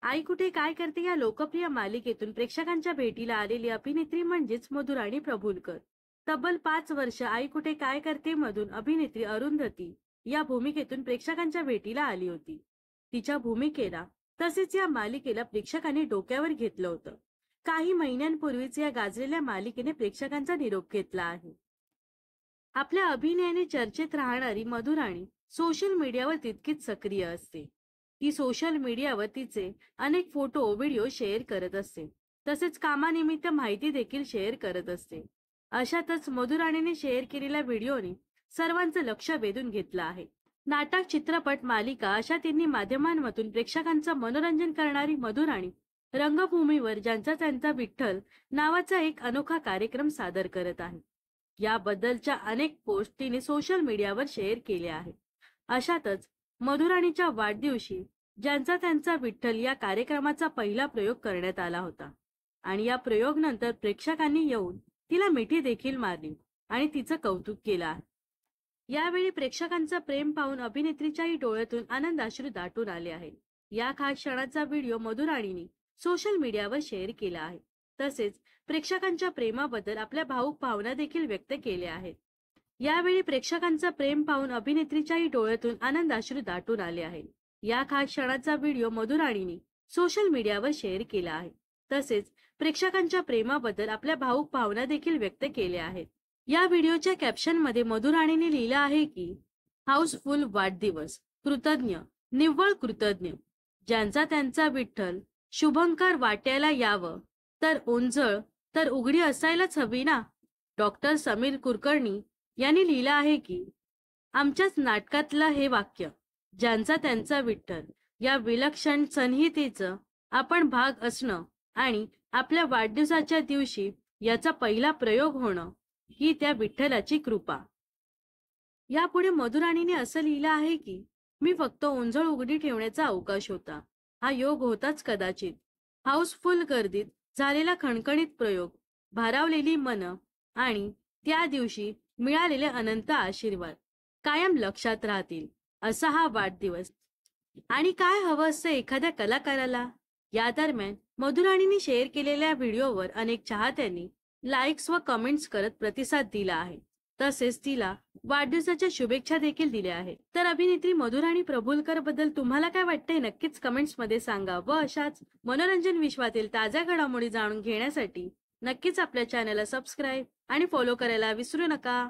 आई कुठे काय करते या लोकप्रिय मालिकेतून प्रेक्षकांच्या भेटीला आलेली अभिनेत्री म्हणजेच मधुराणी प्रभुलकर. तब्बल 5 वर्ष आई कुठे काय करते मधून अभिनेत्री अरुंधती या भूमिकेतून प्रेक्षकांच्या भेटीला आली होती. तिच्या भूमिकेला तसेच या मालिकेला प्रेक्षकांनी डोक्यावर घेतलं होतं. काही महिन्यांपूर्वीच या गाजलेल्या मालिकेने प्रेक्षकांचा निरोप घेतला आहे. आपल्या अभिनयाने चर्चेत राहणारी मधुराणी सोशल मीडियावर तितकीच सक्रिय असते. ती सोशल मीडियावर तिचे अनेक फोटो व्हिडिओ शेअर करत असते. तसेच कामानिमित्त माहिती देखील शेअर करत असते. अशातच मधुराणीने शेअर केलेल्या व्हिडिओने सर्वांचं लक्ष वेधून घेतलं आहे. नाटक, चित्रपट, मालिका अशा तिन्ही माध्यमांमधून प्रेक्षकांचं मनोरंजन करणारी मधुराणी रंगभूमीवर ज्यांचा त्यांचा विठ्ठल नावाचा एक अनोखा कार्यक्रम सादर करत आहे. याबद्दलच्या अनेक पोस्ट तिने सोशल मीडियावर शेअर केल्या आहेत. अशातच मधुराणीच्या वाढदिवशी ज्यांचा त्यांचा विठ्ठल या कार्यक्रमाचा पहिला प्रयोग करण्यात आला होता आणि या प्रयोगानंतर प्रेक्षकांनी येऊन तिला मिठी देखील मारली आणि तिचं कौतुक केलं आहे. यावेळी प्रेक्षकांचं प्रेम पाहून अभिनेत्रीच्याही डोळ्यातून आनंदाश्रू दाटून आले आहेत. या खास क्षणाचा व्हिडिओ मधुराणीने सोशल मीडियावर शेअर केला आहे. तसेच प्रेक्षकांच्या प्रेमाबद्दल आपल्या भावूक भावना देखील व्यक्त केल्या आहेत. यावेळी प्रेक्षकांचं प्रेम पाहून अभिनेत्रीच्याही डोळ्यातून आनंदाश्रू दाटून आले आहेत. या खास क्षणाचा व्हिडिओ मधुराणीने सोशल मीडियावर शेअर केला आहे. तसेच प्रेक्षकांच्या प्रेमाबद्दल आपल्या भावूक भावना देखील व्यक्त केल्या आहेत. या व्हिडिओच्या कॅप्शनमध्ये मधुराणीने लिहिलं आहे की हाऊसफुल वाढदिवस, कृतज्ञ, निव्वळ कृतज्ञ, ज्यांचा त्यांचा विठ्ठल शुभंकर वाट्याला यावं तर ओंजळ तर उघडी असायलाच हवी ना. डॉक्टर समीर कुलकर्णी यांनी लिहिलं आहे की आमच्याच नाटकातलं हे वाक्य, ज्यांचा त्यांचा विठ्ठल, या विलक्षण संहितेचं आपण भाग असणं आणि आपल्या वाढदिवसाच्या दिवशी याचा पहिला प्रयोग होणं ही त्या विठ्ठलाची कृपा. यापुढे मधुराणीने असं लिहिलं आहे की मी फक्त ओंजळ उघडी ठेवण्याचा अवकाश होता. हा योग होताच कदाचित. हाऊसफुल गर्दीत झालेला खणखणीत प्रयोग, भारावलेली मन आणि त्या दिवशी मिळालेले अनंत आशीर्वाद कायम लक्षात राहतील असा हा वाढदिवस. आणि काय हवं असतं एखाद्या कलाकाराला. या दरम्यान मधुराणीने शेअर केलेल्या व्हिडिओवर अनेक चाहत्यांनी लाईक्स व कमेंट्स करत प्रतिसाद दिला आहे. तसेच तिला वाढदिवसाच्या शुभेच्छा देखील दिल्या आहेत. तर अभिनेत्री मधुराणी प्रभुलकर बद्दल तुम्हाला काय वाटतंय नक्कीच कमेंट्स मध्ये सांगा. व अशाच मनोरंजन विश्वातील ताज्या घडामोडी जाणून घेण्यासाठी नक्कीच आपल्या चॅनलला सबस्क्राईब आणि फॉलो करायला विसरू नका.